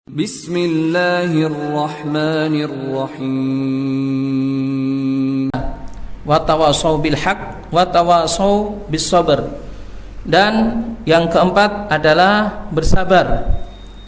Bismillahirrahmanirrahim. Watawasau bil haq, watawasau bis sabr. Dan yang keempat adalah bersabar.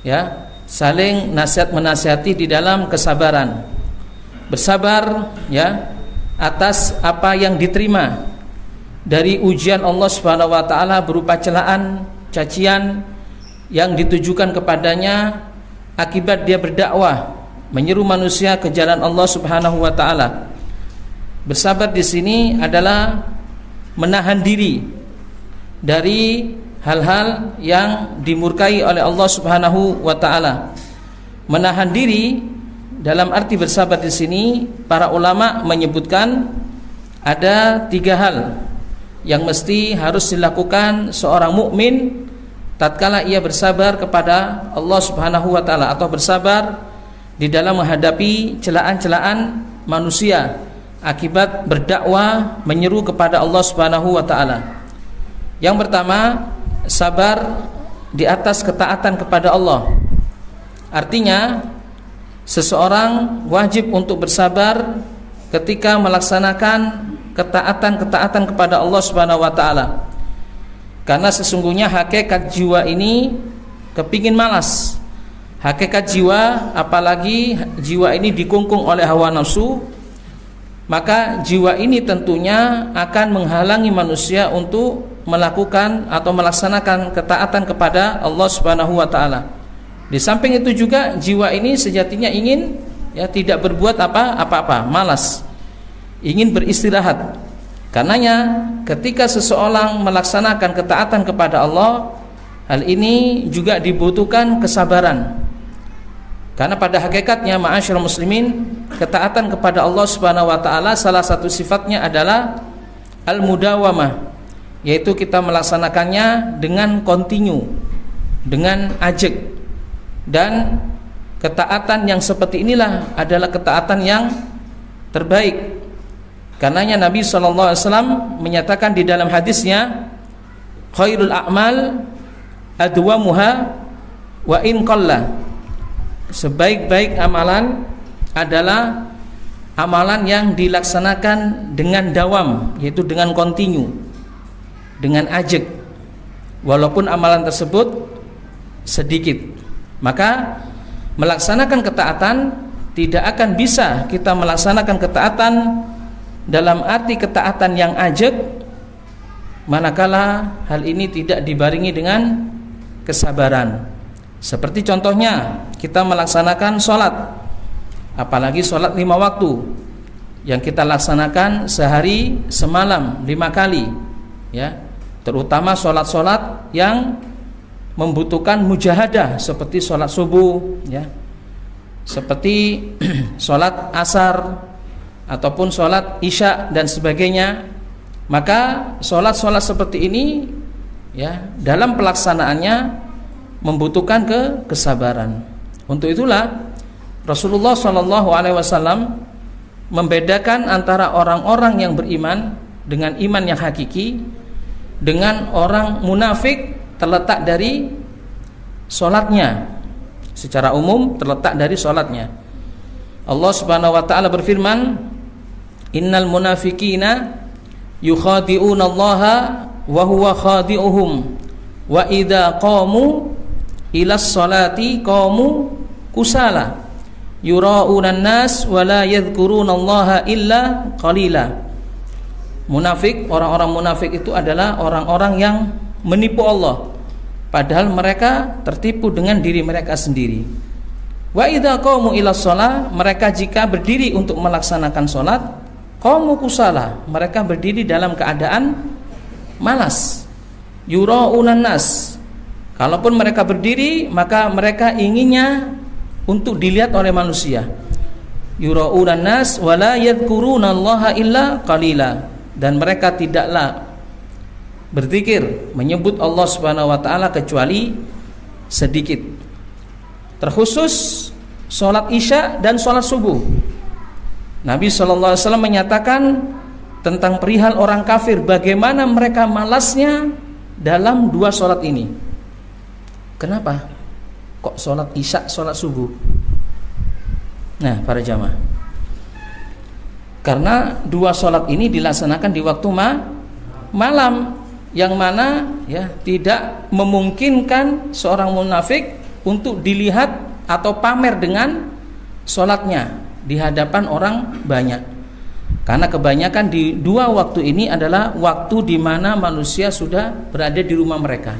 Ya, saling nasihat menasihati di dalam kesabaran. Bersabar ya atas apa yang diterima dari ujian Allah Subhanahu wa taala berupa celaan, cacian yang ditujukan kepadanya akibat dia berdakwah, menyeru manusia ke jalan Allah Subhanahu wa taala. Bersabar di sini adalah menahan diri dari hal-hal yang dimurkai oleh Allah Subhanahu wa taala. Menahan diri dalam arti bersabar di sini para ulama menyebutkan ada 3 hal yang mesti harus dilakukan seorang mukmin tatkala ia bersabar kepada Allah Subhanahu wa taala atau bersabar di dalam menghadapi celaan-celaan manusia akibat berdakwah menyeru kepada Allah Subhanahu wa taala. Yang pertama, sabar di atas ketaatan kepada Allah. Artinya seseorang wajib untuk bersabar ketika melaksanakan ketaatan kepada Allah Subhanahu wa taala. Karena sesungguhnya hakikat jiwa ini kepingin malas. Hakikat jiwa, apalagi jiwa ini dikungkung oleh hawa nafsu, maka jiwa ini tentunya akan menghalangi manusia untuk melakukan atau melaksanakan ketaatan kepada Allah Subhanahu wa taala. Di samping itu juga jiwa ini sejatinya ingin tidak berbuat apa-apa, malas. Ingin beristirahat. Karenanya ketika seseorang melaksanakan ketaatan kepada Allah, hal ini juga dibutuhkan kesabaran. Karena pada hakikatnya ma'asyiral muslimin, ketaatan kepada Allah Subhanahu wa taala salah satu sifatnya adalah al-mudawamah, yaitu kita melaksanakannya dengan kontinu, dengan ajek. Dan ketaatan yang seperti inilah adalah ketaatan yang terbaik. Karenanya Nabi SAW menyatakan di dalam hadisnya, khairul a'mal adwamuha wa in qalla. Sebaik-baik amalan adalah amalan yang dilaksanakan dengan dawam, yaitu dengan kontinu, dengan ajek, walaupun amalan tersebut sedikit. Maka melaksanakan ketaatan tidak akan bisa kita melaksanakan ketaatan dalam arti ketaatan yang ajek manakala hal ini tidak dibarengi dengan kesabaran. Seperti contohnya kita melaksanakan sholat, apalagi sholat 5 waktu yang kita laksanakan sehari semalam 5 kali ya, terutama sholat-sholat yang membutuhkan mujahadah seperti sholat subuh ya, seperti sholat asar ataupun sholat isya dan sebagainya. Maka sholat-sholat seperti ini ya, dalam pelaksanaannya membutuhkan kesabaran. Untuk itulah Rasulullah SAW membedakan antara orang-orang yang beriman dengan iman yang hakiki dengan orang munafik terletak dari sholatnya. Secara umum terletak dari sholatnya. Allah Subhanahu wa ta'ala berfirman, innal munafiqina yukhadi'una Allaha wa huwa khadi'uhum wa idza qamu ilas salati qamu kusala yura'una an-nas wa la yadhkuruna Allaha illa qalila. Munafik, orang-orang munafik itu adalah orang-orang yang menipu Allah, padahal mereka tertipu dengan diri mereka sendiri. Wa idza qamu ilas shalah, mereka jika berdiri untuk melaksanakan salat, qamu kusala, mereka berdiri dalam keadaan malas. Yura'unan nas, kalaupun mereka berdiri maka mereka inginnya untuk dilihat oleh manusia. Yura'unan nas wa la yadhkuruna Allaha illa qalila, dan mereka tidaklah berzikir menyebut Allah Subhanahu wa taala kecuali sedikit. Terkhusus sholat isya dan sholat subuh, Nabi SAW menyatakan tentang perihal orang kafir, bagaimana mereka malasnya dalam 2 sholat ini. Kenapa? kok sholat isya, sholat subuh? Nah, para jamaah, karena dua sholat ini dilaksanakan di waktu malam, yang mana ya tidak memungkinkan seorang munafik untuk dilihat atau pamer dengan sholatnya di hadapan orang banyak. Karena kebanyakan di dua waktu ini adalah waktu di mana manusia sudah berada di rumah mereka.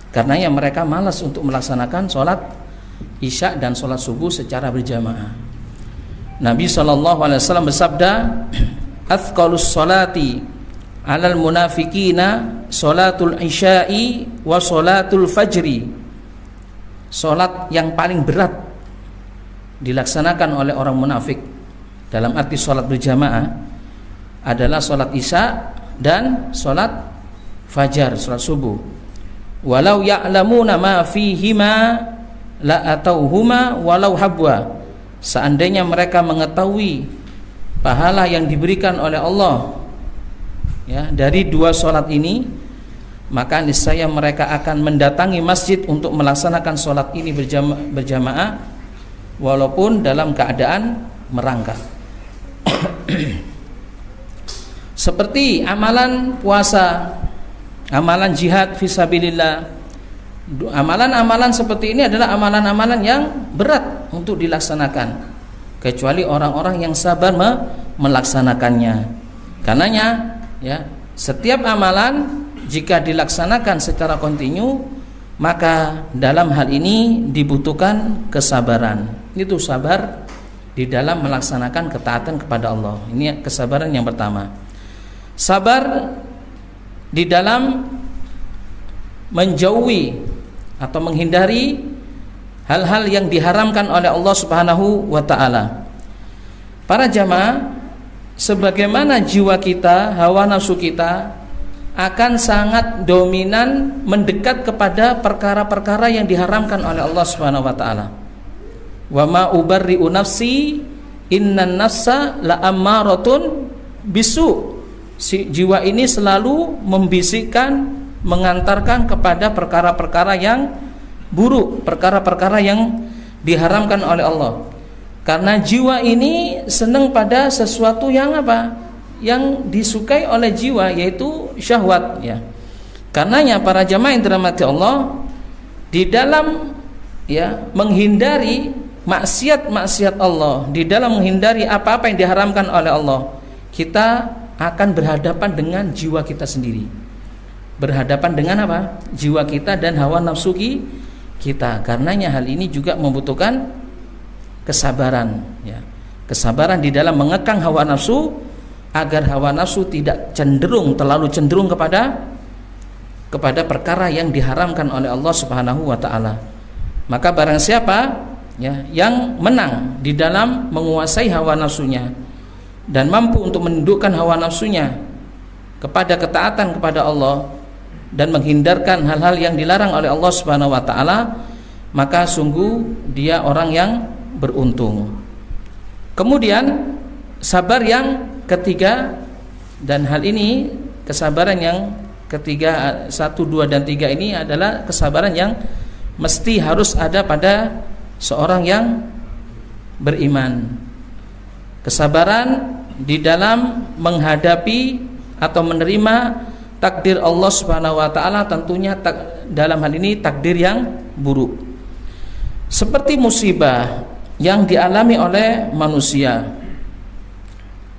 Karena ya mereka malas untuk melaksanakan sholat isya dan sholat subuh secara berjamaah. Nabi SAW bersabda, "Athqalus sholati 'alal munafiqina sholatul isya'i wa sholatul fajri." Sholat yang paling berat dilaksanakan oleh orang munafik dalam arti sholat berjamaah adalah sholat isya dan sholat fajar, sholat subuh. Walau ya'lamuna ma fihima la atauhuma walau habwa. Seandainya mereka mengetahui pahala yang diberikan oleh Allah ya dari dua sholat ini, maka niscaya mereka akan mendatangi masjid untuk melaksanakan sholat ini berjamaah walaupun dalam keadaan merangkak. Seperti amalan puasa, amalan jihad fisabilillah, amalan-amalan seperti ini adalah amalan-amalan yang berat untuk dilaksanakan, kecuali orang-orang yang sabar melaksanakannya. Karenanya ya, setiap amalan jika dilaksanakan secara kontinu, maka dalam hal ini dibutuhkan kesabaran. Itu sabar di dalam melaksanakan ketaatan kepada Allah. Ini kesabaran yang pertama. Sabar di dalam menjauhi atau menghindari hal-hal yang diharamkan oleh Allah Subhanahu wa taala. Para jamaah, sebagaimana jiwa kita, hawa nafsu kita akan sangat dominan mendekat kepada perkara-perkara yang diharamkan oleh Allah Subhanahu wa taala. Wa ma ubarri'u nafsi innan nafsa la'ammaratun bisu. Si jiwa ini selalu membisikkan, mengantarkan kepada perkara-perkara yang buruk, perkara-perkara yang diharamkan oleh Allah. Karena jiwa ini senang pada sesuatu yang apa? Yang disukai oleh jiwa, yaitu syahwat ya. Karenanya para jamaah yang dirahmati Allah, di dalam ya menghindari maksiat-maksiat Allah, di dalam menghindari apa-apa yang diharamkan oleh Allah, kita akan berhadapan dengan jiwa kita sendiri. Berhadapan dengan apa? Jiwa kita dan hawa nafsu kita. Karenanya hal ini juga membutuhkan kesabaran ya. Kesabaran di dalam mengekang hawa nafsu agar hawa nafsu tidak terlalu cenderung kepada perkara yang diharamkan oleh Allah Subhanahu wa taala. Maka barang siapa ya yang menang di dalam menguasai hawa nafsunya dan mampu untuk menundukkan hawa nafsunya kepada ketaatan kepada Allah dan menghindarkan hal-hal yang dilarang oleh Allah Subhanahu wa taala, maka sungguh dia orang yang beruntung. Kemudian sabar yang ketiga, dan hal ini kesabaran yang ketiga, 1, 2 dan 3 ini adalah kesabaran yang mesti harus ada pada seorang yang beriman. Kesabaran di dalam menghadapi atau menerima takdir Allah Subhanahu wa taala, tentunya dalam hal ini takdir yang buruk. Seperti musibah yang dialami oleh manusia.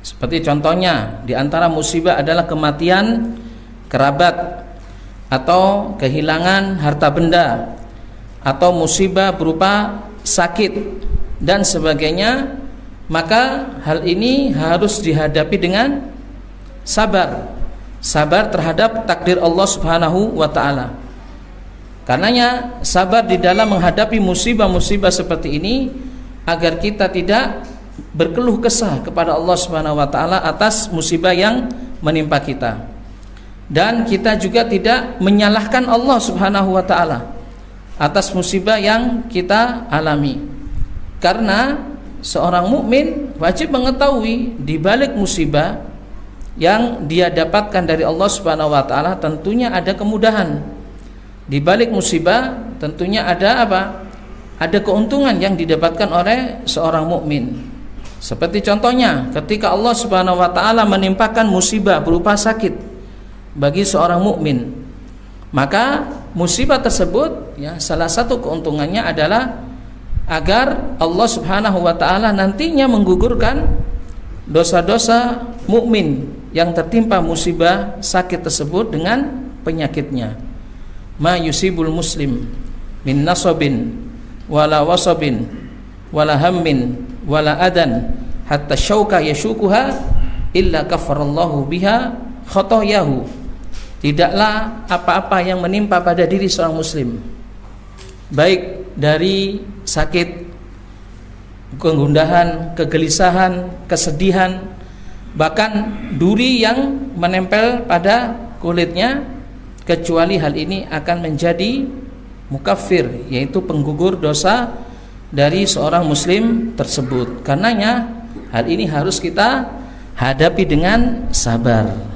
Seperti contohnya di antara musibah adalah kematian kerabat atau kehilangan harta benda atau musibah berupa sakit dan sebagainya. Maka hal ini harus dihadapi dengan sabar. Sabar terhadap takdir Allah Subhanahu wa taala. Karenanya sabar di dalam menghadapi musibah-musibah seperti ini agar kita tidak berkeluh kesah kepada Allah Subhanahu wa taala atas musibah yang menimpa kita. Dan kita juga tidak menyalahkan Allah Subhanahu wa taala atas musibah yang kita alami. Karena seorang mukmin wajib mengetahui di balik musibah yang dia dapatkan dari Allah Subhanahu wa taala tentunya ada kemudahan. Di balik musibah tentunya ada apa? ada keuntungan yang didapatkan oleh seorang mukmin. Seperti contohnya ketika Allah Subhanahu wa taala menimpakan musibah berupa sakit bagi seorang mukmin, maka musibah tersebut ya salah satu keuntungannya adalah agar Allah Subhanahu wa taala nantinya menggugurkan dosa-dosa mukmin yang tertimpa musibah sakit tersebut dengan penyakitnya. Ma yusibul muslim min nasabin wala wasabin wala hammin wala adan hatta syauka yashukuha illa kafarallahu biha khotoyahu. Tidaklah apa-apa yang menimpa pada diri seorang muslim, baik dari sakit, kegundahan, kegelisahan, kesedihan, bahkan duri yang menempel pada kulitnya, kecuali hal ini akan menjadi mukaffir, yaitu penggugur dosa dari seorang muslim tersebut. Karenanya hal ini harus kita hadapi dengan sabar.